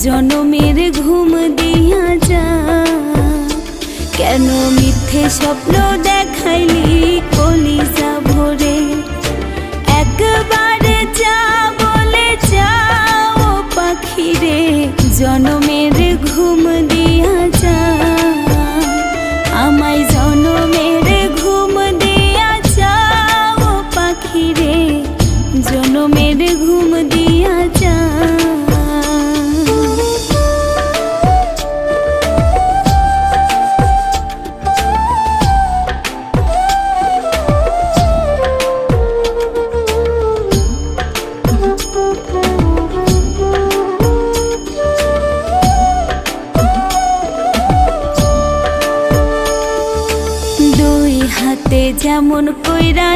জনমের ঘুম দিয়া যা। কেন মিথ্যে স্বপ্ন দেখাইলি কলিজা ভরে, একবারে যা বলে যাও পাখিরে, জনমের ঘুম দিয়া যা। আমায় জনমের ঘুম দিয়া যাও পাখিরে, জনমের ঘুম দিয়া যা। দুই হাতে যেমন কইরা